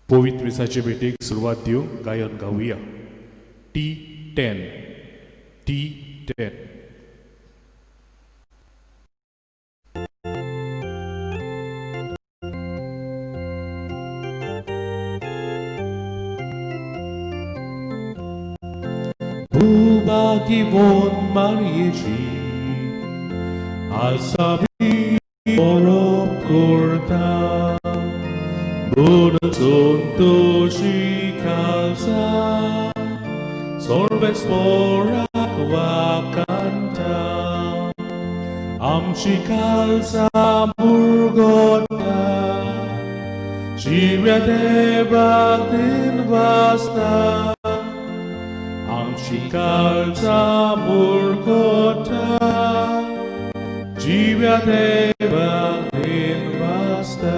पवित्र विसाचे भेटीक सुरवात दिवं गायन गावुया. T10 T10. 부박이본 말이지 알사비 어렵고다 무는 손도시 갈사 솔베스보라와 간다 암시 갈사 물건다 집에 대박된 바스다 Amshikalza murkota Jivya deva dinvasta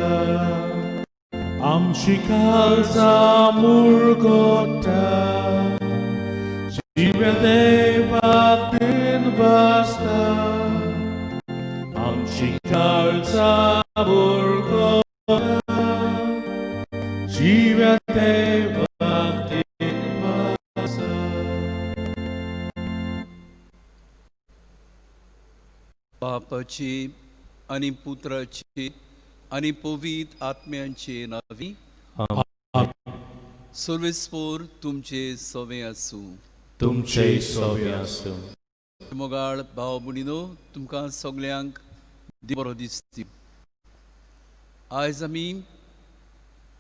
Amshikalza murkota Jivya deva dinvasta Amshikalza murkota Jivya deva बापाची आणि पुत्राची आणि पवित्र आत्म्यांचे नावी सर्वेस्पोर तुमचे सवे आसूं. तुमचे सवे आसूं. मोगाळ भाव भयणीनो, तुमकां सगल्यांक बरो दीस दिवं. आयज आमी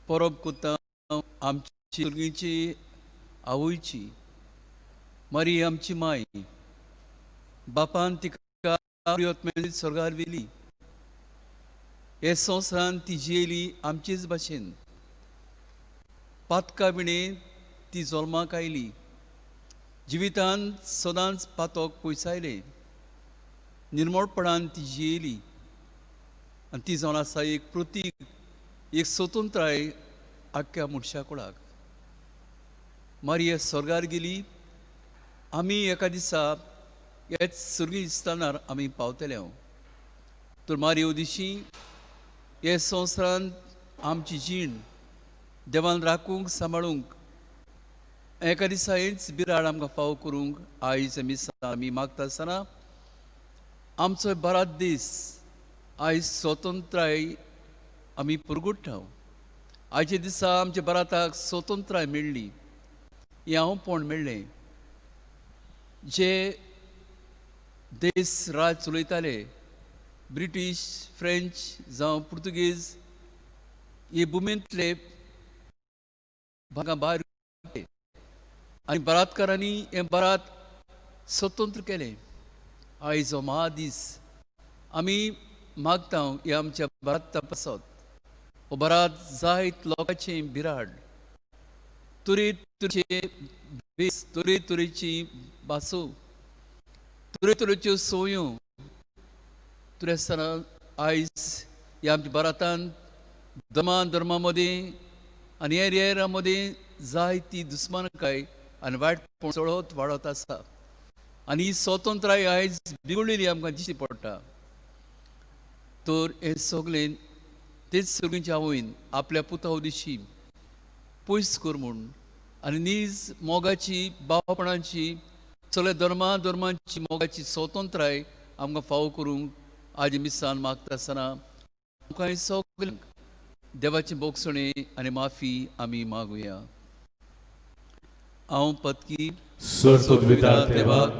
परब करता आमची भुरगींची आवयची मारी आमची माय. बापान तिका स्वर्गार वेली. हे संवसारान ती जियेली आमचेच भाशेन. पातका बिणे ती जल्माक आयली. जिवितान सदांच पातोक पयसायले. निर्मळपणान ती जियेली आनी ती जावन आसा एक प्रतीक, एक स्वतंत्राय आख्ख्या मनशा कुळाक. मारिया स्वर्गार गेली. आमी एका दिसा हेच सर्गी इस्तानार आमी पावतले. तर मारियो दिशी हे संवसारान आमची जीण देवान राखूंक सांबाळूंक एका दिसा हेच बिराड आमकां फाव करूंक आयज आमी मागता आसतना आमचो बरात दीस आयज स्वतंत्राय आमी परगट्टा. आयच्या दिसा आमच्या बराताक स्वतंत्राय मेळ्ळी. हें हांवपण मेळ्ळें. जे देश राज चलयताले, ब्रिटीश, फ्रेंच जावं पुर्तुगेज, हे भुमेंतले भागां भायर आनी बरातकारांनी हें बरात स्वतंत्र केलें. आयज हो महादीस आमी मागता हे आमच्या बरात तपासत. हो बरात जायत लोकांचें बिराड, तरेतरेचे भेस, तरेतरेची भासो, तरेतरेच्यो सोयो तरी आसतना आयज ह्या आमच्या भारतान धर्मा मदीं आनी हेर हेरां मदीं जायती दुस्मानकाय आनी वायटपण चडत वाडत आसा. आनी ही स्वतंत्राय आयज बिगडलेली आमकां दिश्टी पडटा. तर हें सगलें तेच सगळींच्या आवयन आपल्या पुताव दिशी पयस कर म्हूण आनी नीज मोगाची भावपणाची सगळ्या धर्मांची मोगाची स्वतंत्राय आमकां फाव करूंक आज मिसान मागता आसतना आमकां सगळ्यांक देवाची बोगसणी आनी माफी आमी मागुया. हांव पत्की सर्वोद्विदार देवाक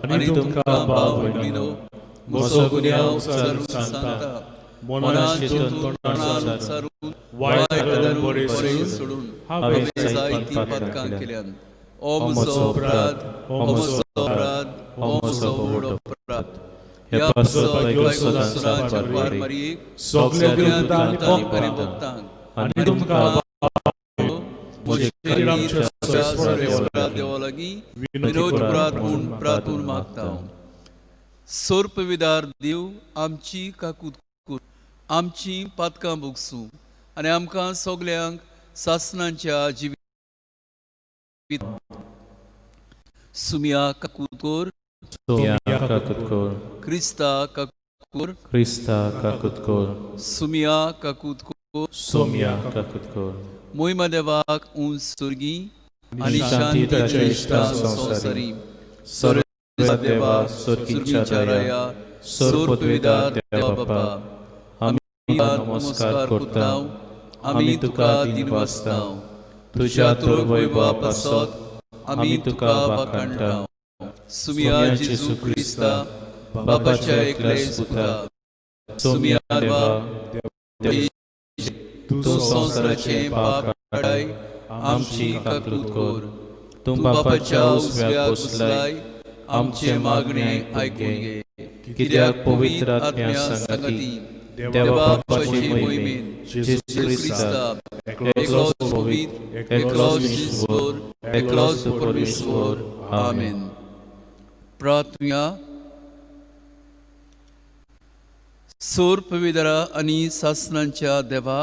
आनी तुमकां भाव भयणीनो, म्हजो गुन्यांव सर्व सांगता. मनांतून तोंडान सारून वायट धरून बरें सोडून हांवें जायतीं पातकां केल्यात. ओ म्हजो अपराध, ओ म्हजो अपराध, ओ म्हजो व्हड अपराध. ह्या सुनाच्या पार मारयेक सगळ्या देवतांनी बरें भक्तांक आनी तुमकां म्हजे देवा लागीं विनोद प्रार्थून मागता. सोर्पविदार देव आमची काकूत कर, आमची पातकां भोगसूं आनी आमकां सगल्यांक सासणांच्या जिवी सुमिया काकूतकोर Krista kakutkur Somia kakutkur मोहिमा देवाक उंच सुर्गी आणि शांती शांती ताच्या इष्टा इश्टा संवसारी सर्व देवा सुर्गीच्या राया सोर पविदा देवा बापा आमी नमस्कार करताव आमी तुका दिनवासताव तुझ्या तुर वैभवा पासत आमी तुका वाखाणटाव सुमिया जेजू क्रिस्ता बापाच्या एकलेच पुता सुमिया देवा तू संसाराचे पाप काडाय आमची काकूत कोर तू बापाच्या उजव्या बसलाय आमचे मागणे आयकून घे कित्याक पवित्र आत्म्या संगती देवा बापाचे मोहिमेन जेजू क्रिस्ता एकलोच पवित्र एकलोच ईश्वर एकलोच परमेश्वर आमेन. प्रार्थना. सोर पवित्रा आनी सासणांच्या देवा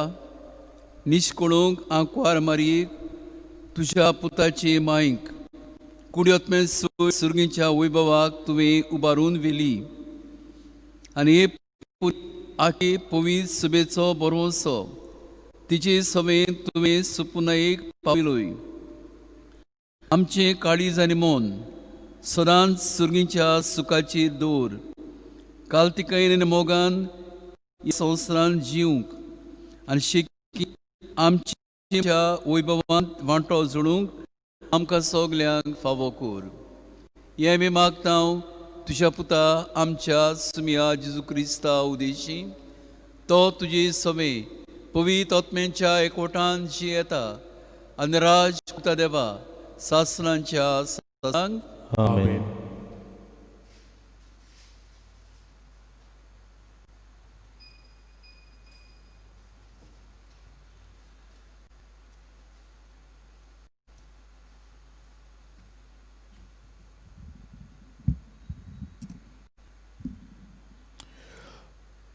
निश्कळूंक आंकवार मारीक तुझ्या पुताचे मायक कुडियत्मे सुर्गीच्या वैभवाक तुवें उबारून वेली आनी आखे पवित्र सभेचो बरोवसो तिचे सभेन तुवें सुपुनायेक पाविलोय. आमचे काळीज आनी मन सदांच सुर्गीच्या सुखाची दोर काल्तिकायेन आनी मोगान संवसारान जिवंक आनी शिकी आमच्या वैभवांत वांटो जोडूंक आमकां सगल्यांक फावो कर. हें आमी मागतांव तुज्या पुता आमच्या सुमिया जेजू क्रिस्ता उदेशी. तो तुजे सवे पवित्र आत्म्याच्या एकवटान जी येता आनी राज करता देवा सासणांच्या सदांक आमेन.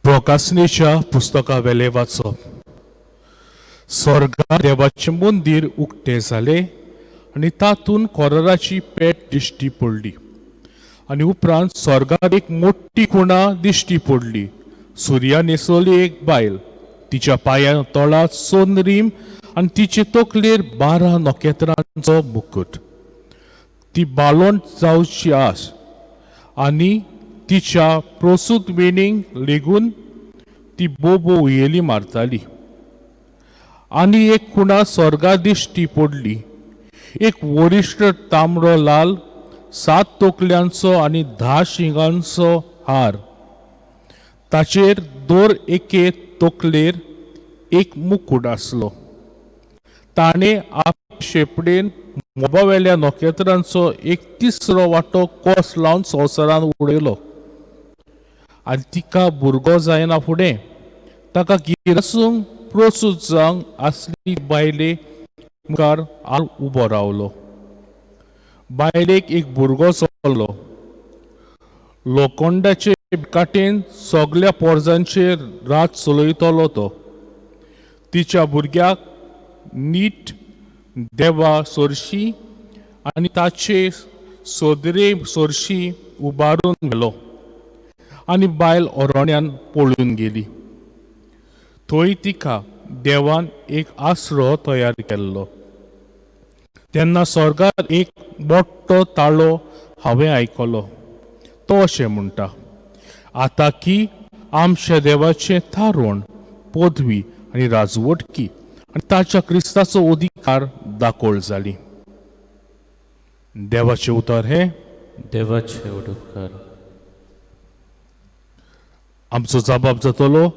प्रकाशनेच्या पुस्तका वेले वाचप. स्वर्गांत देवाचें मंदीर उक्तें जालें आनी तातूंत कोराराची पेट दिश्टी पडली आनी उपरांत स्वर्गांत एक मोठी खुणा दिश्टी पडली. सुर्या न्हेसोली एक बायल तिच्या पांयां तळांत सोनरीम आनी तिचे तकलेर 12 नखेत्रांचो मुकुट. ती बालोन जावची आस आनी तिच्या प्रसूत वेणीक लेगून ती बोबो उयेली मारताली. आनी एक खुणा स्वर्गा दिश्टी पडली. एक वरिश्ठ तांबडो लाल 7 तोकल्यांचो आनी 10 शिंगांचो हार. ताचेर दर एके तोकलेर एक मुकुट आसलो. ताणें आपल्या शेपडेन मोबावेल्या नखेत्रांचो 31 वांटो कोस लावन संवसारान उडयलो. आनी तिका भुरगो जायना फुडें ताका गिरासूंक प्रसूत जावंक आसली बायले मुखार उबो रावलो. बायलेक एक भुरगो जालो. लोखंडाचे काटेन सगल्या पोरजांचेर रात चलयतलो तो. तिच्या भुरग्याक नीट देवा सोरशी आनी ताचे सोदरे सोरशी उबारून गेलो आनी बायल ओरोण्यान पळून गेली. थंय तिका देवान एक आसरो तयार केल्लो. तेन्ना स्वर्गांत एक मोठो ताळो हांवें आयकलो. तो अशें म्हणटा, आतां की आमच्या देवाचें थारोण पदवी आनी राजवटकी आनी ताच्या क्रिस्ताचो अधिकार दाखोळ जाली. देवाचें उतर हें. देवाचे उदोपकार. आमचो जबाब जातलो,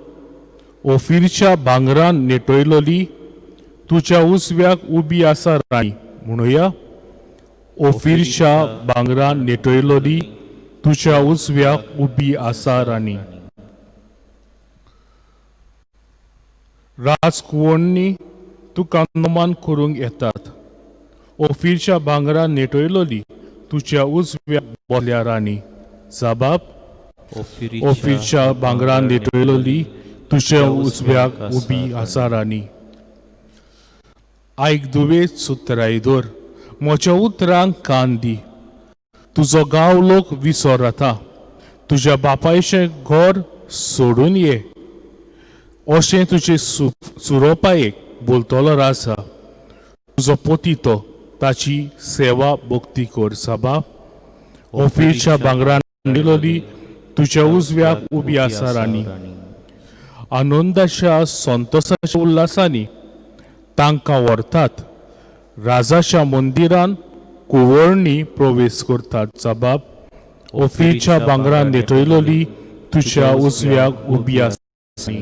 ओफीरच्या भांगरान नेटयलोली तुज्या उजव्याक उबी आसा राणी. म्हणुया, ओफीरच्या भांगरान नेटयलोली तुज्या उजव्याक उबी आसा राणी. राजकुवण्णी तुका नमान करूंक येतात. ओफीरच्या भांगरान नेटयलोली तुज्या उजव्याक बसल्या राणी. जबाब, ओफीरच्या भांगरान नेटयलोली तुज्या उजव्याक उबी आसा राणी. आयक दुवेत सुत्रायदोर, म्हज्या उतरांक कान दी. तुजो गांव लोक विसर येता. तुज्या बापायचें घर सोडून ये. अशें तुजे सुरोपायेक बोलतलो आसा तुजो पोतितो ताची सेवा भक्ती कर साबा ऑफिसच्या भांगरान दिलोली तुझ्या उजव्याक उबी आसा राणी आनंदाच्या संतोषाच्या उल्हासांनी तांकां व्हरतात राजाच्या मंदिरान कुंवरणी प्रवेश करतात जबाब ऑफिसच्या भांगरान नेटयलोली तुझ्या उजव्याक उबी आसा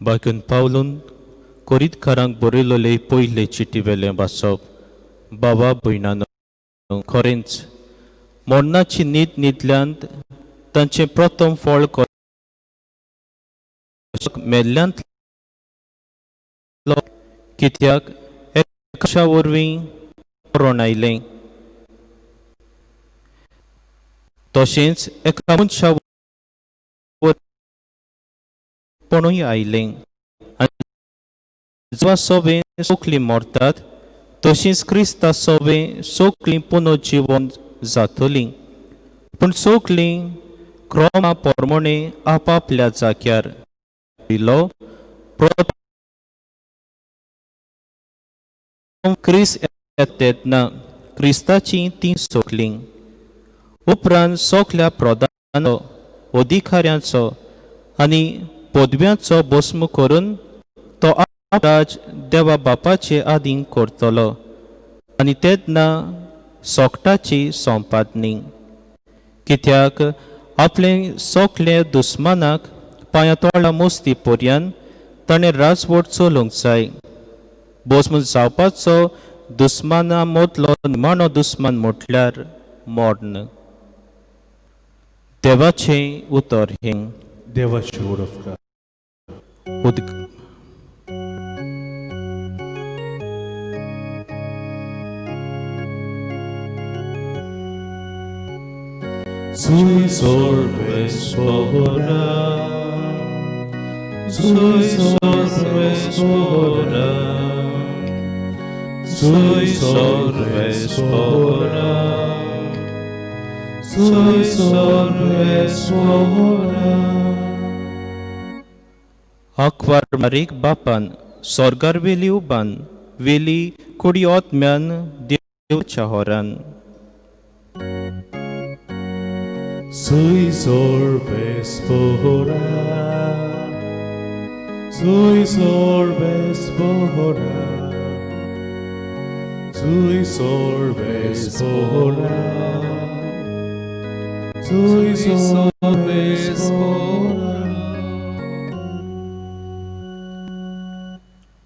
बाकून पावलून कोरीतकारांक बरयलोले पयले चिटी वेलें वाचप बाबा भयणानो खरेंच मरणाची न्हीद न्हिदल्यांत तांचें प्रथम फळ मेल्ल्यांत कित्याक एकाच्या वरवीं मरण आयलें तशेंच एका मनशा पणूय आयलें आनी जेव्हा सोबे सोखली मरतात तशींच क्रिस्ता सोबे सोखली पुनर्जीवन जातलीं पूण सोखली क्रोमा पोरमोणे आपापल्या जाग्यार दिलो क्रिस्त येता तेन्ना क्रिस्ताची ती सोखलीं उपरांत सोखल्या प्रधानाचो अधिकाऱ्यांचो आनी पदव्यांचो भस्म करून तो राज देवा बापाचे आदीं करतलो आनी तेन्ना सोकटाची संपादनी कित्याक आपले सोखले दुस्मानाक पांयां तोळा मोस्ती पर्यंत ताणें राजवट चलोवंक जाय भस्म जावपाचो दुस्माना मदलो निमाणो दुस्मान म्हटल्यार मरण देवाचें उतर हें देवाची ओळख Sui sorbes pora, sui sorbes pora, sui sorbes pora, sui sorbes pora. आक्वार मारीक बापान सोर्गार वेली उबान वेली कुडी ओतम्यान देवाच्या होरान Sui sorbes pora, sui sorbes pora, sui sorbes pora, sui sorbes pora.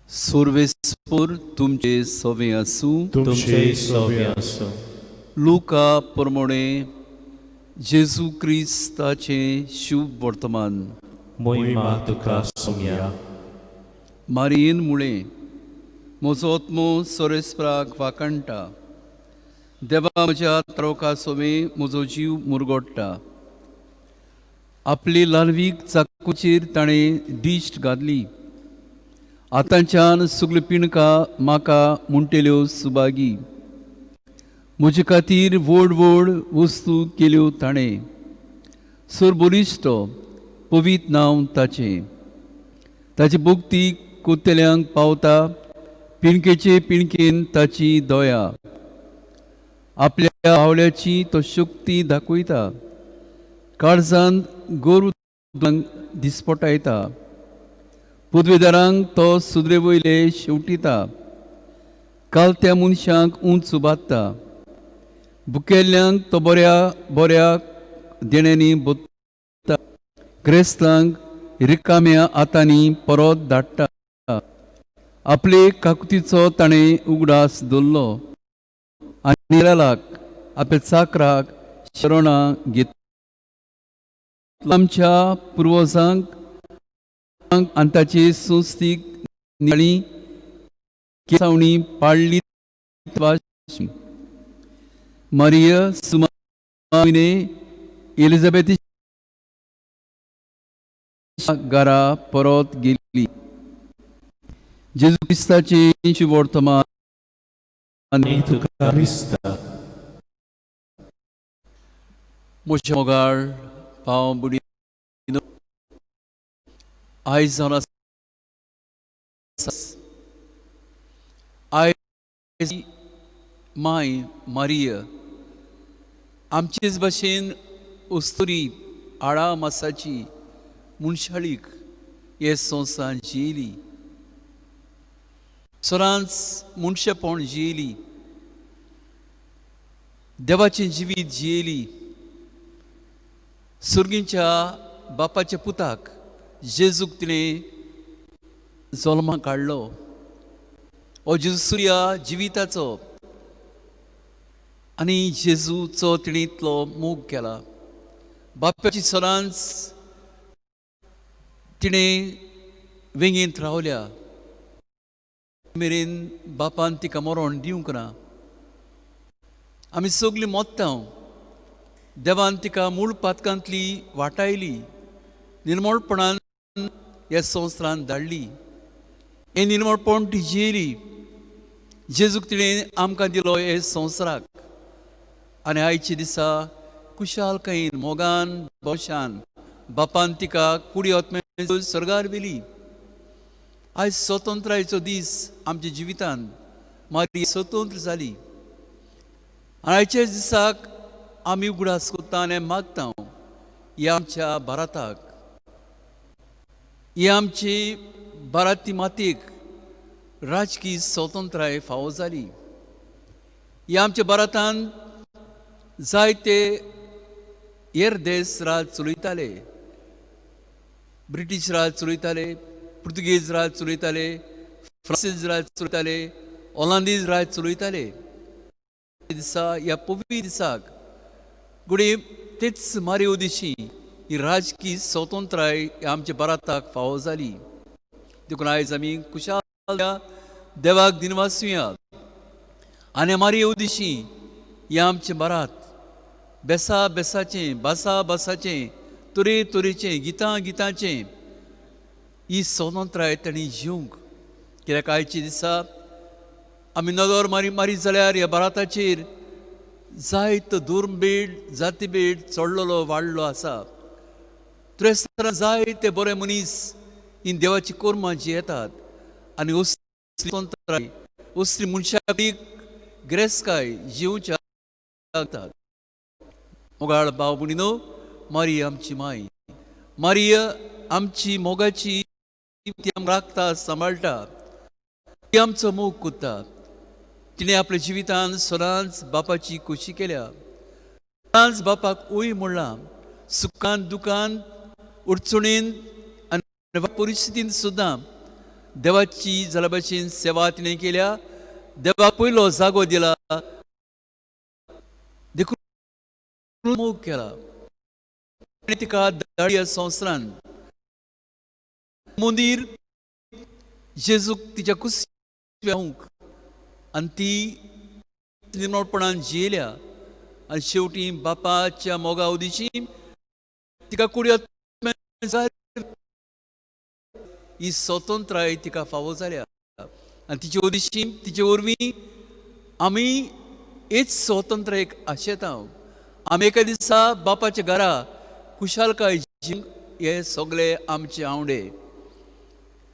सोर्वेस्पोर तुमचे सोवे आसूं तुमचे सोवे आसूं लुका प्रमाणे जेजू क्रिस्ताचे शुभ वर्तमान मोहिमा तुका सोम्या मारियेन मुळे म्हजो आत्मो सोरेस्पराक वाकणटा देवा म्हज्या त्रोका सोवे म्हजो जीव मुरगोडटा आपली लालवीक चाकूचेर ताणें दिश्ट घातली आतांच्यान सगळी पिणकां म्हाका म्हणटल्यो सुबागी म्हजे खातीर व्हड व्हड वस्तू केल्यो ताणें सोर बरिश्टो पवित्र नांव ताचें ताची भक्ती कुत्तेल्यांक पावता पिणकेचे पिणकेन ताची दया आपल्या आवल्याची तो शक्ती दाखयता काळजांत गोर दिसपटायता पदवेदारांक तो सुद्रे वयले शेवटिता कालत्या मनशांक उंच बांदता भुकेल्ल्यांक तो बऱ्या बऱ्या देण्यांनी बोदता क्रेस्तांक रिकाम्या हातांनी परत धाडटा आपले काकुतीचो ताणें उगडास दवरलो आनी निरालाक आपल्या चाकराक शरणां घेत आमच्या पुर्वजांक आनी ताची संस्थीक नियाळी केसावणी पाळली मारिया सुमाने एलिझाबेथ घरा परत गेली जेजू क्रिस्ताचे वर्तमान आनी तुका दिसता म्हज्या मोगाळ पाव बुडी आयज जावन आयज माय मारिया आमचेच भाशेन उस्तुरी आळा मासाची मनशाळीक हे संवसारांत जियेली सरांच मनशापण जियेली देवाचें जिवीत जियेली सुर्गींच्या बापाच्या पुताक जेजूक तिणें जल्माक काडलो हो जेजू ह्या जिविताचो आनी जेजूचो तिणें इतलो मोग केला बापाची सरांच तिणें वेंगेंत रावल्या मेरेन बापान तिका मरण दिवंक ना आमी सगळीं मोत्तांव देवान तिका मूळ पातकांतली वाटायली निर्मळपणान ह्या संवसारांत धाडली हें निर्मळपण ती जियेली जेजूक तिणें आमकां दिलो हे संवसाराक आनी आयचे दिसा कुशालकायेन मोगान भौशान बापान तिका कुडी वचून स्वर्गार व्हेली आयज स्वतंत्रायेचो दीस आमच्या जिवितांत मारी स्वतंत्र जाली आनी आयच्या दिसाक आमी उगडास कोत्ता आनी मागता ह्या आमच्या भारताक ही आमची भारती मातयेक राजकीय स्वतंत्राय फावो जाली ह्या आमच्या भारतांत जायते हेर देश राज चलयताले ब्रिटीश राज चलयताले पुर्तुगेज राज चलयताले फ्रांसीस राज चलयताले होलांदीज राज चलयताले दिसा ह्या पवित्र दिसाक गुडे तेच मारयो दिशी ही राजकीय स्वतंत्राय आमच्या भारताक फावो जाली देखून आयज आमी कुशाल देवाक दिनवासुया आनी मारयो दिशी ह्या आमचें भारत बेसा बेसाचें बासा बासाचें तोरे तोरेचें गितां गितांचें ही स्वतंत्राय तांणी जिवंक कित्याक आयच्या दिसा आमी नदर मारी मारी जाल्यार ह्या भारताचेर जायतो दुर्मेळ जातीभेद चडलेलो वाडलो आसा तुरेस्ताना जायते बरे मनीस ही देवाची कोर्मां जियेतात आनी स्वतंत्राय असली मनशाक गिरेस्तकाय जिवच्या लागतात मोगाळ भाव भयणीनो मारिया आमची माय मारिया आमची मोगाची ती आमकां राखता सांबाळटा ती आमचो मोग कोत्ता तिणें आपल्या जिवितांत सदांच बापाची खोशी केल्या सदांच बापाक ओय म्हणलां सुखांत दुखांत अडचणींत आनी परिस्थितींत सुद्दां देवाची जाल्या भाशेन सेवा तिणें केल्या देवाक पयलो जागो दिला देखून मोग केला तिका धाडया संवसारांत मंदीर जेजूक तिच्या कुशीक आनी ती निर्मळपणान जियेल्या आनी शेवटी बापाच्या मोगा उदिशी तिका कुडीत ही स्वतंत्राय तिका फावो जाल्या आनी तिचे उदिशी तिचे वरवीं आमी हेच स्वतंत्रायेक आशेता आमी एका दिसा बापाच्या घरा कुशालकाय जिवंक हे सगळे आमचे आवडे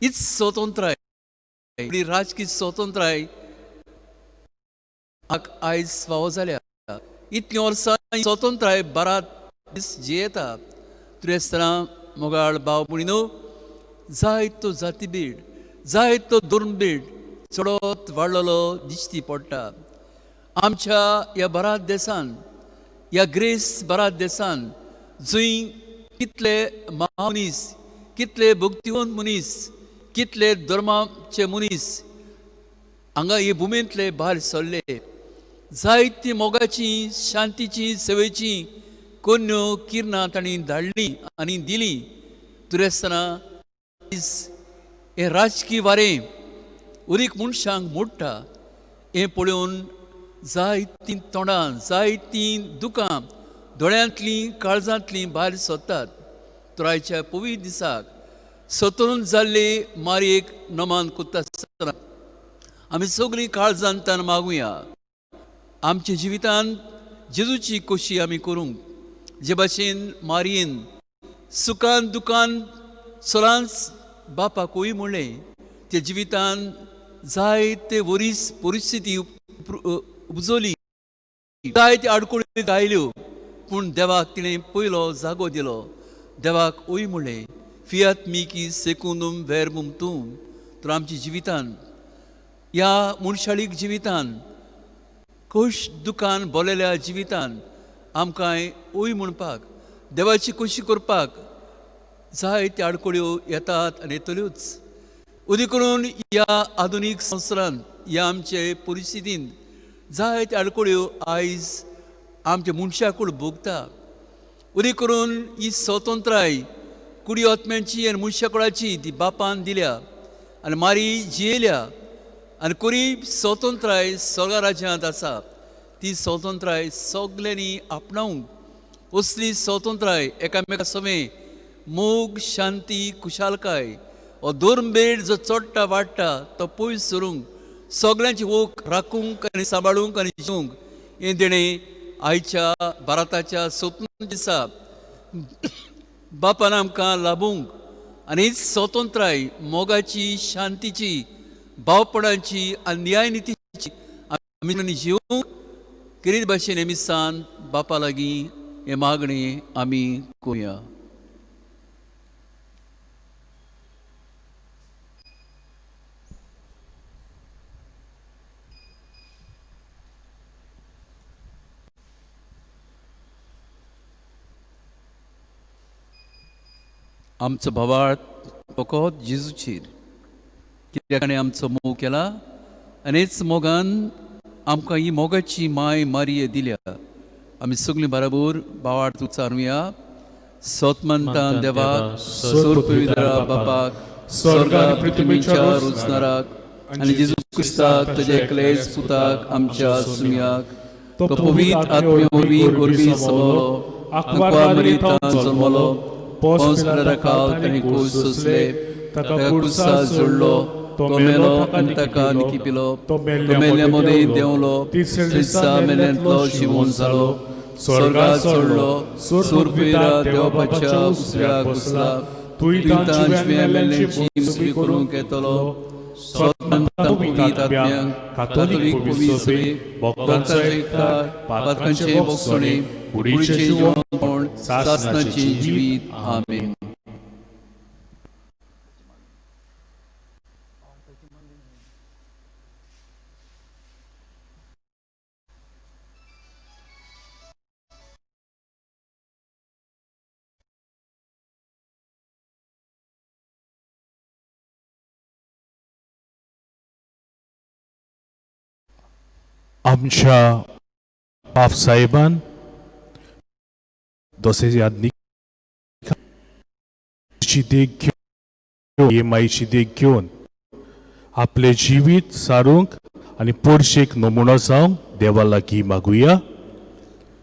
हीच स्वतंत्राय राजकीय स्वतंत्राय आयज फावो जाल्या इतली वर्सां स्वतंत्राय भारत दीस जियेता तुरेस्ताना मोगाळ भाव भयणीनो जायतो जातीभेद जायतो दुर्मेळ चडत वाडलेलो दिश्टी पडटा आमच्या ह्या भारत देशांत ह्या ग्रेस भारत देशांत जंय कितले मनीस कितले भक्तिवंत मनीस कितले धर्माचे मनीस हांगा हे भुमेंतले भायर सरले जायती मोगाची शांतीची सेवेची कन्यो किरणां तांणी धाडली आनी दिली तुरेस्ताना हे राजकीय वारें उरीक मनशांक मोडटा हें पळोवन जायतीं तोंडां जायतीं दुखां दोळ्यांतलीं काळजांतलीं भायर सरतात तर आयच्या पवित्र दिसाक स्वतंत्र जाल्ले मारयेक नमन कोत्ता आसतना आमी सगळीं काळजांतान मागुया आमच्या जिवितांत जेजूची खोशी आमी करूंक, जे भाशेन मारयेन सुखान दुखान सोलांच बापाकूय म्हणलें, ते जिवितान जायते वरीस परिस्थिती उपजली, जायते आडकुळी गायल्यो, पूण देवाक तिणें पयलो जागो दिलो. देवाक ओय म्हणलें, फियात मिकी सेकुंदुम व्हेर्बुम तुम. तर आमच्या जिवितान, ह्या मनशाळीक जिवितान, खोश दुखान भरलेल्या जिवितान आमकां ओय म्हणपाक, देवाची खोशी करपाक जायत्यो आडखळ्यो येतात आनी येतल्योच. उदी करून ह्या आधुनीक संवसारांत, ह्या आमचे परिस्थितींत जायत्यो आडखळ्यो आयज आमच्या मनशाकूड भोगता. उदी करून ही स्वतंत्राय कुडी आत्म्यांची आनी मनशाकुळाची ती बापान दिल्या आनी मारी जियेल्या आनी कोरी स्वतंत्राय स्वर्गा राज्यांत आसा. ती स्वतंत्राय सगल्यांनी आपणावंक, असली स्वतंत्राय एकामेका समें मोग, शांती, खुशालकाय हो धर्मबेड जो चडटा वाडटा तो पयस सरूंक, सगळ्यांची ओक राखूंक आनी सांबाळूंक आनी जिवंक हें देणें आयच्या भारताच्या स्वतंत्र दिसा बापान आमकां लाभूंक आनी स्वतंत्राय मोगाची, शांतीची, भावपणाची आनी न्यायनितीची आमी जिवंक किरीत भाशेन एमिसान बापा लागीं हे मागणें आमी करुया. आमचो भावार्थ फकत जेजूचेर, कित्याक ताणें आमचो मोग केला आनी हेच मोगान आमकां ही मोगाची माय मारिये दिल्या. आमी सगळीं बराबर भावार्थ उच्चारुया. सोतमंतान देवाक, सोरपविद्रा बापाक, स्वर्ग आनी पृथ्वीच्या रुचणाराक आनी जेजू क्रिस्ताक ताच्या एकलेच पुताक आमच्या सुम्याक, तो पवित्र आत्मे वरवीं गोरबी समलो, आंकवार मरियेंतल्यान जल्मलो, पोंस पिलाताकाल ताणें क्रूस सोंसले, ताका क्रूसार जोडलो, तो मेलो आनी ताका निखिपिलो, तो मेल्ल्या मदीं देंवलो, तिसऱ्या दिसा मेल्यांतलो जिवंत जालो, स्वर्गांत चडलो, सुरपिरा देवपाच्या उजव्याक बसला, तुयतां जिव्या मेल्ल्यांची मुक्ती करूंक येतलो. पवित्र आत्म्याक, कातोलीक पवित्र सभेक, भक्तांचो एकठांय, पातकांचे भोगसणे, कुडीचें जेवण, सासणाचें जिवीत. आमेन. आमच्या बाप साहेबान दोसे यादनीक देख घेवन, हे मायेची देख घेवन आपले जिवीत सारूंक आनी पोरशेक नमुनो जावंक देवा लागीं मागुया.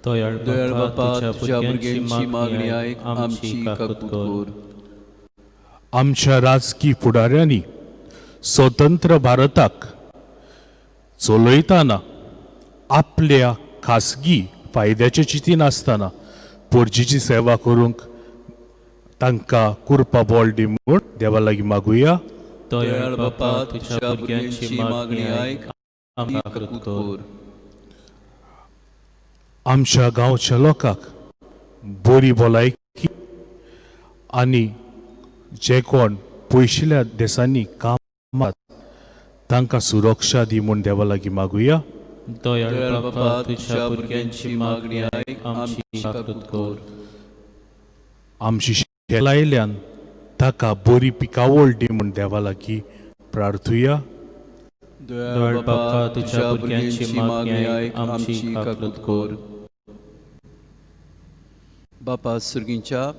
दयाळ बापा, तुझ्या भुरग्यांची मागणी आयक, आमची काकूत कर. आमच्या राजकी फुडाऱ्यांनी स्वतंत्र भारताक चलयतना आपल्या खासगी फायद्याचे चिंती नासतना पोरजीची सेवा करूंक तांकां कुरपा बळ दी म्हूण देवा लागीं मागुया. दयाळ बापा, तुझ्या भुरग्यांची मागणी आयक, आमची काकूत कर. आमच्या गांवच्या लोकांक बरी भलायकी आनी जे कोण पयशिल्ल्या देशांनी कामात तांकां सुरक्षा दी म्हूण देवा लागीं मागुया. दयाळ बापा, तुझ्या भुरग्यांची मागणी आयक, आमची काकूत कर. आमची शेत लायल्यान ताका बरी पिकावळ दी म्हूण देवा लागीं प्रार्थुया. दयाळ बापा, तुझ्या भुरग्यांची मागणी आयक, आमची काकूत कर. बापा सुर्गींच्या,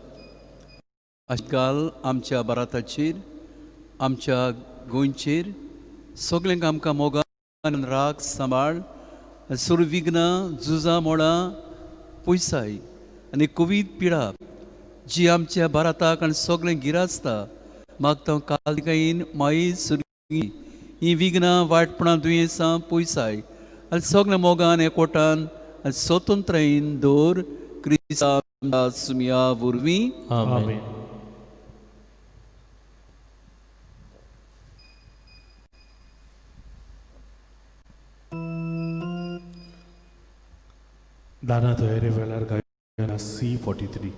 आजकाल आमच्या भारताचेर, आमच्या गोंयचेर सगळ्यांक आमकां मोगान राग सांबाळ, सुरविघ्नां, झुजां मोडां, पयसाय आनी कोवीड पिडा जी आमच्या भारताक आनी सगळें गिरासता, मागता काल दिकायेन माई सुर्गी ही विघ्नां वायटपणां दुयेंसां पयसाय आनी सगळ्या मोगान एकवटान आनी स्वतंत्रयेन दवर क्रिस्ता सुमया वरवीं आमेन. दाना तयारी वेळार गायना C43.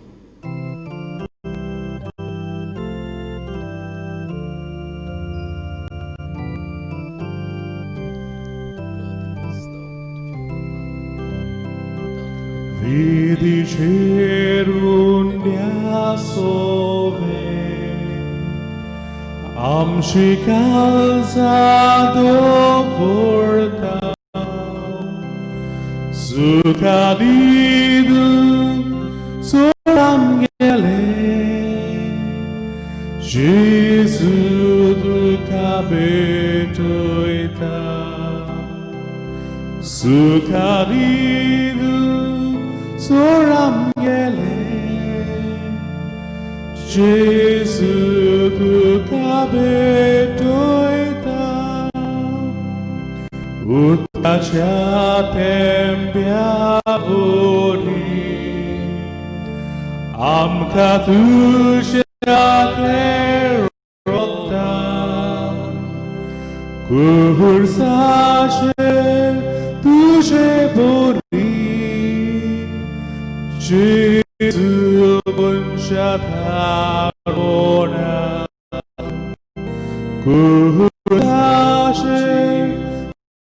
Vidi cerundia sove, amshi calzado portao, sucadido sorangele, Jesus do cabetoita, sucadido sorangele, Jesus do cabetoita, utacia tempia vori, am catucia terota, cursace tuce vori, Jesus bunciatarona, cursace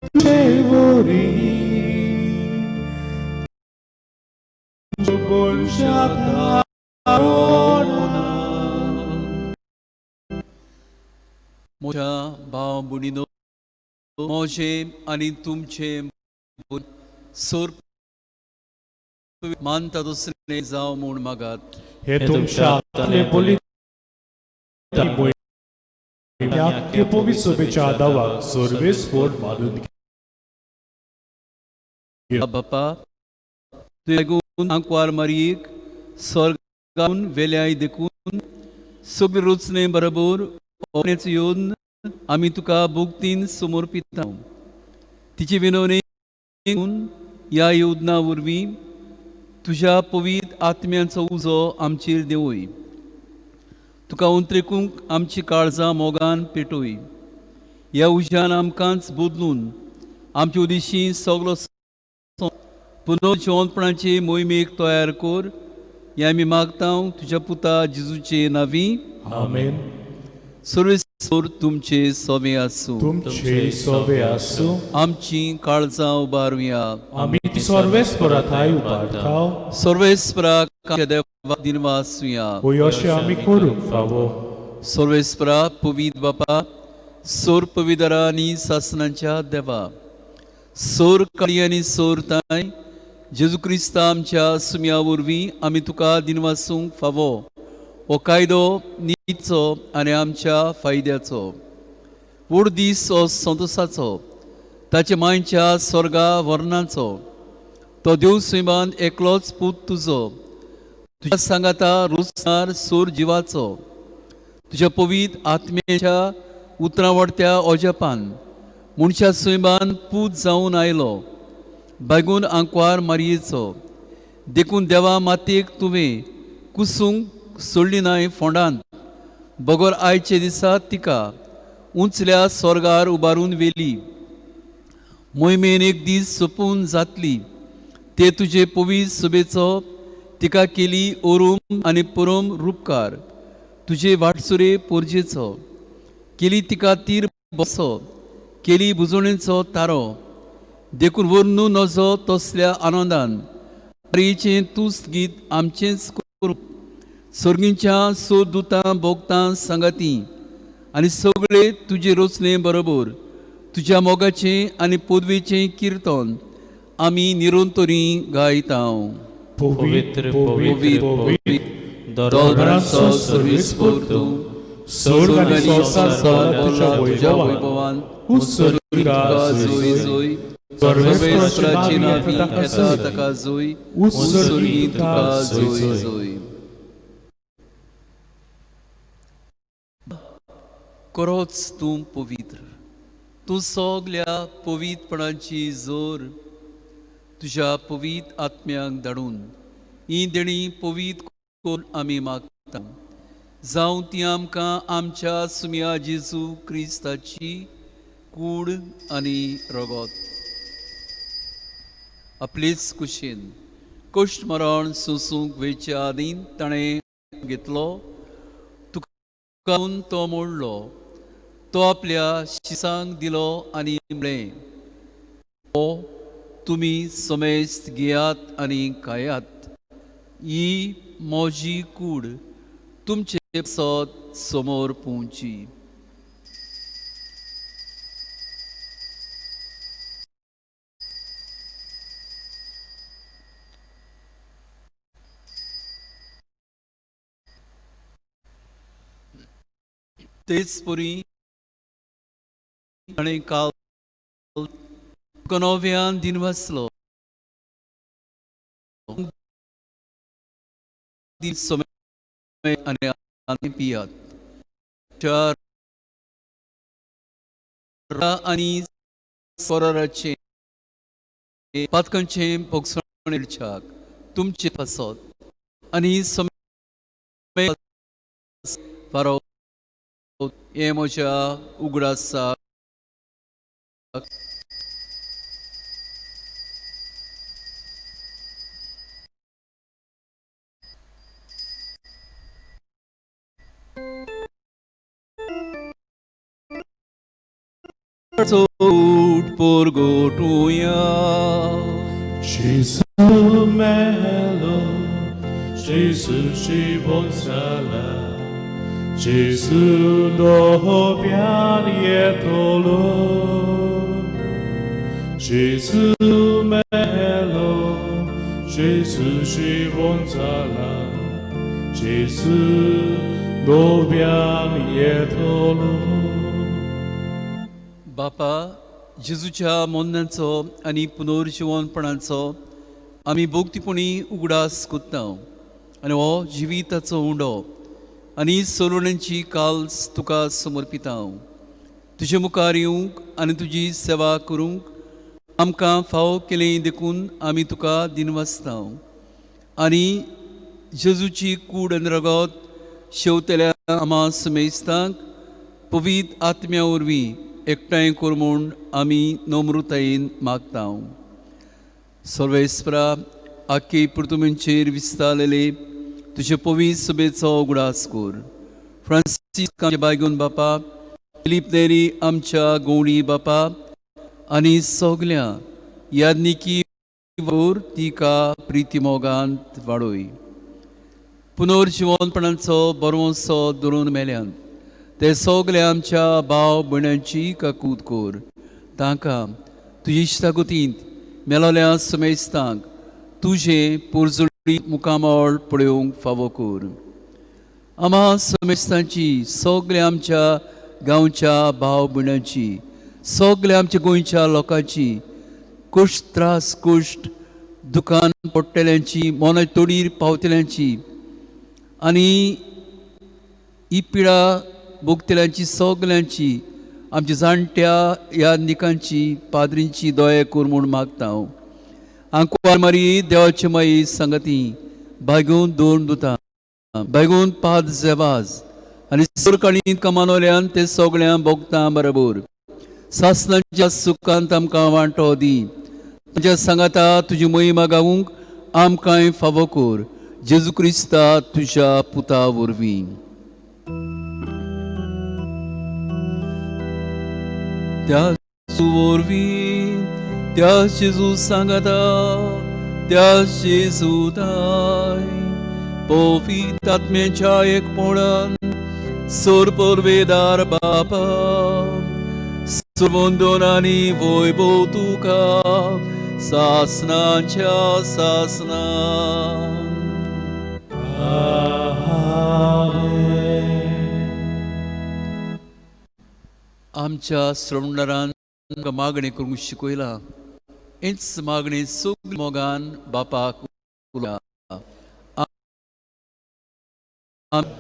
tuce vori, bunciatarona. मोठ्या भाव बुडीनो मोजे आणि तुमचे सोर मानता दुसरे जाव म्हूण मागात. हे तुमच्या हाताने बोलीत याके पवित्र सभेच्या आदावाक सर्वेस बोल मानून घे. बापा तुगून आंकवार मारीक स्वर्गान वेल्याय देखून सगळे रुचने बरोबर येवन आमी तुका भुक्तीन समर्पिता. तिची विनवणी या योजना वरवीं तुज्या पवित्र आत्म्याचो उजो आमचेर देवय. तुका उंत्रेकूंक आमची काळजां मोगान पेटोय. ह्या उज्यान आमकांच बदलून आमचे उद्देशी सगळो पुनर्जीवनपणाचे मोहिमेक तयार कर. हे आमी मागता तुज्या पुता जेजूचे नांवी. आमेन. सर्वेस्वर तुमचे सोबे आसूं. तुमचे सोबे आसूं. आमची काळजां उबारुया. आमी ती सर्वेस्पराताय उबारताव. सर्वेस्पराक देवा दिनवासुया. होय अशें आमी करूंक फावो. सर्वेस्परा पवित्र बापा सोर पवित्रा आनी सासनांच्या देवा सोर काळी आनी सोर ताय जेजू क्रिस्ता आमच्या सुम्या वरवीं आमी तुका दिनवासूंक फावो. हो कायदो नीतीचो आनी आमच्या फायद्याचो. व्हड दीस हो संतोसाचो ताचे मांयच्या स्वर्गा वर्णाचो. तो देव सैमान एकलोच पूत तुजो तुज्या सांगाता रुचणार सोर जिवाचो. तुज्या पवित्र आत्म्याच्या उतरावडत्या ओजेपान मनशा सैमान पूत जावन आयलो. बेगून आंकवार मारयेचो देखून देवा मातयेक तुवें कुसूंक सोडली नाय फोंडांत. बगोर आयचे दिसा तिका उंचल्या स्वर्गार उबारून वेली. मोहिमेन एक दीस सोपून जातली. ते तुजे पवित्र सभेचो तिका केली ओरूम आनी परम रूपकार. तुजे वाटसुरे पोरजेचो केली तिका तीर बसो. केली बुजवणेचो तारो देखून वर्णू नजो तसल्या आनंदान प्रियेचें तूंच गीत आमचेंच करूं. सर्गींच्या सोदुतां भोगतां सांगाती आनी सगळे तुजे रचने बरोबर तुज्या मोगाचें आनी पदवेचें कीर्तन आमी निरंतरी गायता. पवित्र पवित्र पवित्र दोळबरांचो सर्वेस्पर तूं स्वर्ग आनी संवसार तुज्या वैभवान उत्सर्गिका जोय जोय. सर्वेस्पराची नांवी येता ताका जोय. उत्सर्गी तुका जोय जोय. खरोच तूं पवित्र तूं सोगल्या पवित्रपणाची जोर तुझ्या पवित्र आत्म्याक धाडून ही देणी पवित्र करून आमी मागता जावं ती आमकां आमच्या सुम्या जेजू क्रिस्ताची कूड आनी रगत आपलीच कुशीन कश्ट मरण सोसूंक वेचे आदीं ताणें घेतलो तुका तो मोडलो तो आपल्या शिसांक दिलो आनी म्हळें हो तुमी समेस्त घेयात आनी खायात ही म्हजी कूड तुमचे सत समोर पोवची तेच परी ताणें काल तुका नव्यान दिन वाचलो आनी पियात आनी स्वराचे पातकांचे पोगसणाक तुमचे पासत आनी फारो हे म्हज्या उगडासा Sot por gotuia Jesus melo, Jesus Shivonsala, Jesus no pianietolo, Jesus melo, Jesus Shivonsala, Jesus no pianietolo. बापा जेजूच्या मोन्नाचो आनी पुनर्जीवनपणाचो आमी भोगतीपणी उगडास कोत्ता आनी हो जिविताचो उंडो आनी सोलवण्यांची काल्स तुका समर्पिता तुजे मुखार येवंक आनी तुजी सेवा करूंक आमकां फाव केलें देखून आमी तुका दिनवासता आनी जेजूची कूड आनी रगत शेवतल्या आमा समेस्तांक पवित्र आत्म्या वरवीं एकठांय कर म्हूण आमी नम्रतायेन मागता सर्वेस्परा आख्खे पुर्तुमेंचेर विस्तारलेले तुजे पवित्र सभेचो उगडास कर फ्रांसीस बायगून बापा फिलीप नेरी आमच्या गवळी बापा आनी सगल्या याज्ञिकी वर तिका प्रिती मोगांत वाडोय पुनर्जीवनपणाचो बरोसो धरून मेल्यान ते सगळे आमच्या भाव भयणांची काकूत कर तांकां तुजी इश्टागतींत मेलोल्या समेस्तांक तुजे पुरजुळी मुखामळ पळोवंक फावो कर आमा समेस्तांची सगळ्या आमच्या गांवच्या भाव भयणांची सगळ्या आमच्या गोंयच्या लोकांची कुश्ट त्रास कुश्ट दुकान पडटल्यांची मोना तोडीर पावतल्यांची आनी ही पिडा भोगतल्यांची सगल्यांची आमच्या जाणट्या याज्ञिकांची पाद्रींची दया कर म्हूण मागता आंकुवार मारी देवाची माई संगती भाग्यून दोन दुतां भाग्यून पाद जेवाज आनी सुरकाणींत कमानोल्यान ते सगळ्यां भोगतां बरोबर सासणांच्या सुखांत आमकां वांटो दी तांच्या सांगाता तुजी महिमा गावूंक आमकांय फावो कर जेजू क्रिस्ता तुज्या पुता वरवीं त्या वरवीं त्या जेजू सांगाता त्या जेजू दाय पवित्र आत्म्याच्या एकपणान सोर परवेदार बापा सर्वोंदोनानी वैभव तुका सासनाच्या सासना आमच्या श्रवणारान मागणी करूंक शिकयला हेच मागणी सगळी मोगान बापाक उला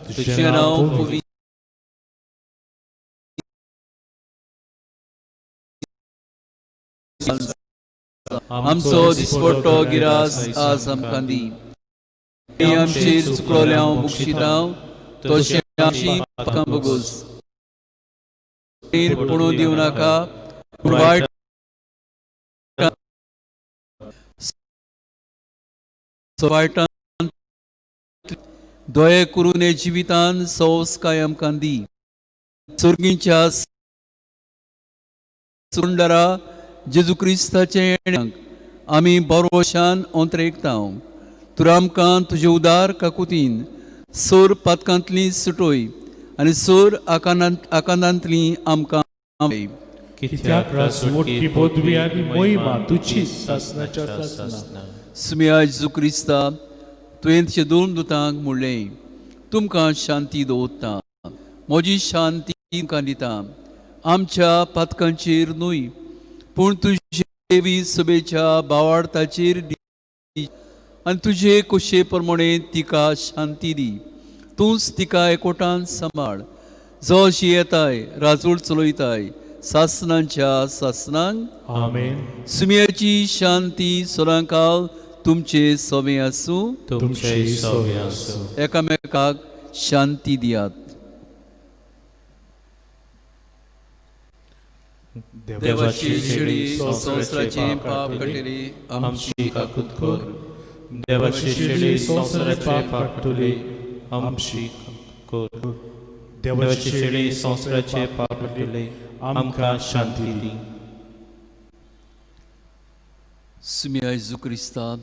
तुझें नांव आमचो दिसपट्टो गिरास आज आमकां दी. आमचेर चुकलोल्या हांव बक्षितां तशें आमची पातकां बोगूस पुणू दिवं नाका पूण वायट वायटान दये करून हे जिवितान सौस काय आमकां दी. सुर्गीच्या सुंदरा जेजू क्रिस्ताचे येण्याक आमी बरोशान अंतरेकता. तुर आमकां तुजे उदार काकुतीन सोर पातकांतली सुटोय आनी सोर आकांतांतली आमकां कित्याक राजवटी पदवी आनी महिमा तुजी सासणाच्या सासना. सुम्या जेजू क्रिस्ता तुवें तुजे दोन दुतांक म्हणलें तुमकां शांती दवरता, म्हजी शांती तुमकां दिता. आमच्या पातकांचेर न्हय पूण तुजे देवी सभेच्या भावार्थाचेर आनी तुजे कुशे प्रमाणे तिका शांती दी. तूंच तिका एकोटान सांबाळ जो अशी येताय राजवट चलयताय सासनांच्या सासनांक. आमेन. सुम्याची शांती सदांकाळ तुमचे सोबे आसूं. तुमचे सोबे आसूं. एकामेकाक शांती दियात. देवाची शिडी संवसाराचे पाप कटेली आमची काकूत कर. देवाची शिडी संवसाराचे पाप तुले आमची कर. देवाची शिडी संवसाराचे पाप तुले आमकां शांती दी. सुम्या जेजू क्रिस्ता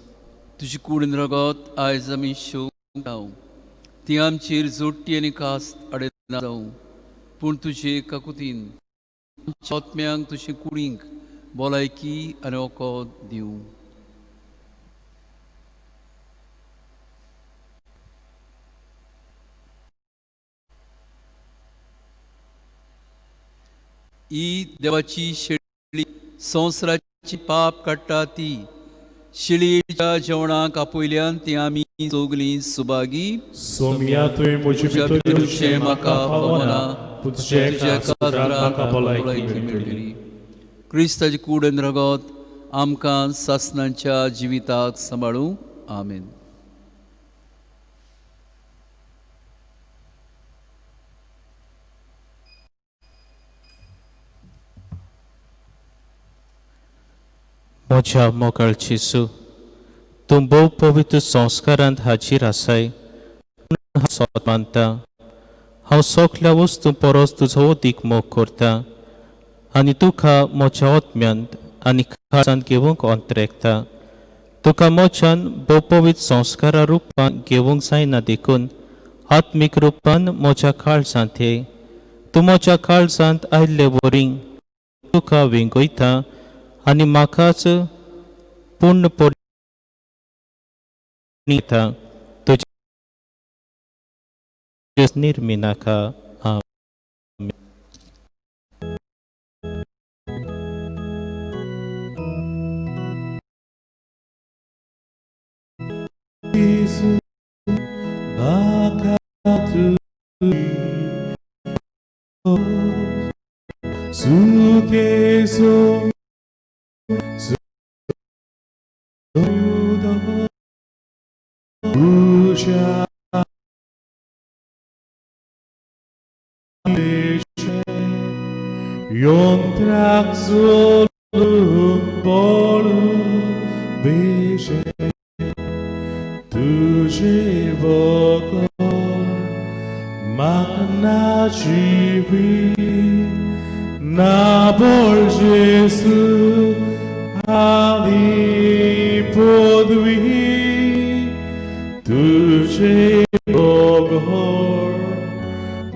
तुजी कूडीन रगत आयज आमी शेवंक ती आमचेर जोडटी आनी कास्त अडेना जावं पूण तुजे काकुतीन आत्म्यांक तुजे कुडींक भलायकी आनी ओकोद दिवं. ही देवाची शेळी संवसाराची पाप काडटा ती शिळयेच्या जेवणाक आपयल्यान ती आमी सोगलीं सुभागी. सोम्या तुवें म्हजे भितर म्हाका फावना तुजे म्हाका भलायकी मेळटली. क्रिस्ताची कूडन रगत आमकां सासनांच्या जिविताक सांबाळूं. आमेन. म्हज्या मोगाळची सू तूं भोव पवित्र संस्कारांत हाजीर आसाय सोत मानता. हांव सगल्या वस्तू परस तुजो अदीक मोग करता आनी तुका म्हज्या आत्म्यांत आनी खासांत घेवंक अंतरेकता. तुका म्हज्यान भोव पवित्र संस्कारा रुपान घेवंक जायना देखून आत्मीक रुपान म्हज्या काळजांत ये. तूं म्हज्या काळजांत आयिल्ले वरीं तुका विंगयता आनी म्हाकाच पूर्णपणी तुजे निर्मिनाका. Jątrak zolum polu wyże Tuże wokół magna żywi Na bol Jezu ani podwi Tuże wokół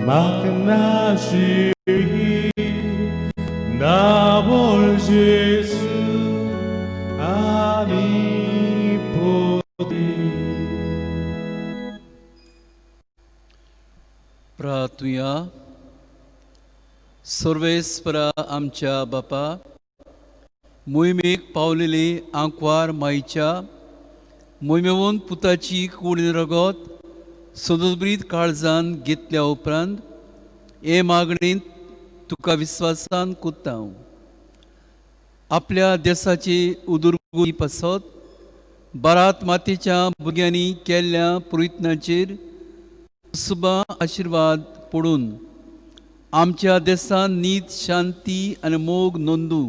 magna żywi Na bol Jezu ani podwi. प्रार्थुया. सर्वेस्परा आमच्या बापा मोहिमेक पावलेली आंकवार माईच्या मोहिमेवून पुताची कूडीन रगत सदोबरीत काळजान घेतल्या उपरांत हे मागणेंत तुका विस्वासान कोत्ता. आपल्या देशाची उदरगती पासत बारात मातेच्या भुरग्यांनी केल्ल्या प्रयत्नांचेर सुबा आशिर्वाद पडून आमच्या देशांत नीत शांती आनी मोग नोंदू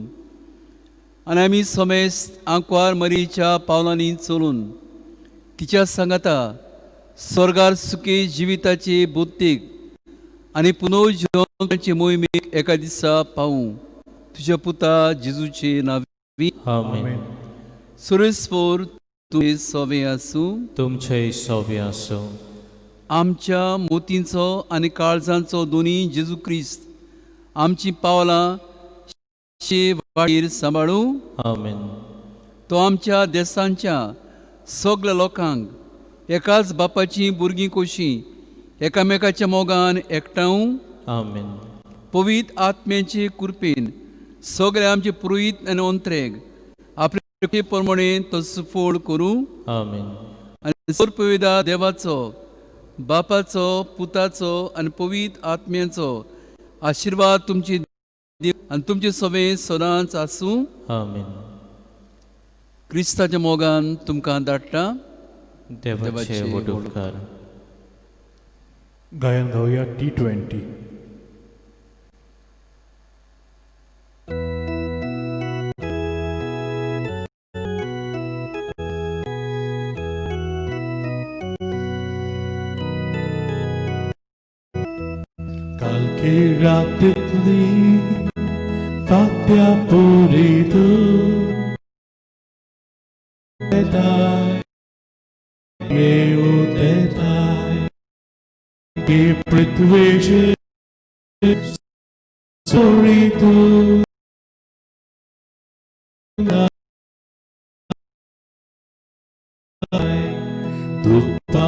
आनी आमी समेस्त आंकवार मरीच्या पावलांनी चलून तिच्या सांगाता स्वर्गार सुखी जिविताचे बुद्धीक आनी पुनर्जीवनाचे मोहिमेक एका दिसा पावूं तुझ्या पुता जेजूचे नावी आमेन. सुरेस्पोर तुझे सोवे आसूं तुमचे सोबे आसूं. आमच्या मोतींचो आनी काळजांचो दोनी जेजू क्रिस्त आमची पावलां वाडीर सांबाळूं. आमेन. तो आमच्या देशांच्या सगळ्या लोकांक एकाच बापाची भुरगीं कशीं एकामेकाच्या मोगान एकठांव आमेन. पवित्र आत्म्याचे कृपेन सगळे आमचे पुरोहीत आनी अंतरेक आपले प्रमाणे तो सुफोड करूं. आमेन. आनी सर्पविदा देवाचो बापाचो पुताचो आनी पवित्र आत्म्याचो आशिर्वाद तुमची आनी तुमचे सवे सदांच आसूं. आमेन. क्रिस्ताच्या मोगान तुमकां धाडटा. देवाचे वडुपकार. गायन गाऊया T20. Calchiratitli fatia puritu tetai tetai ki prithveje soritu tutta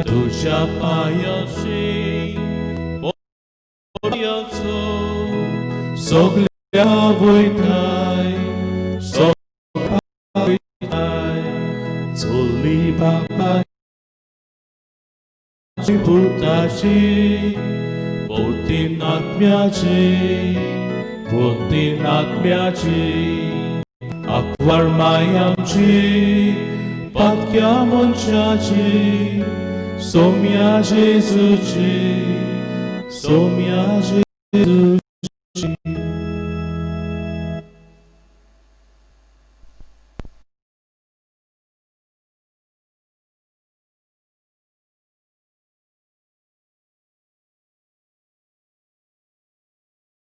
Tuja payashi Boyaso Soglia voitai Soglia voitai Zoli baba Putashi Botin atmiachi Botin atmiachi Akvar mayamchi Patkia monchachi Somia Jesuci Somia Jesuci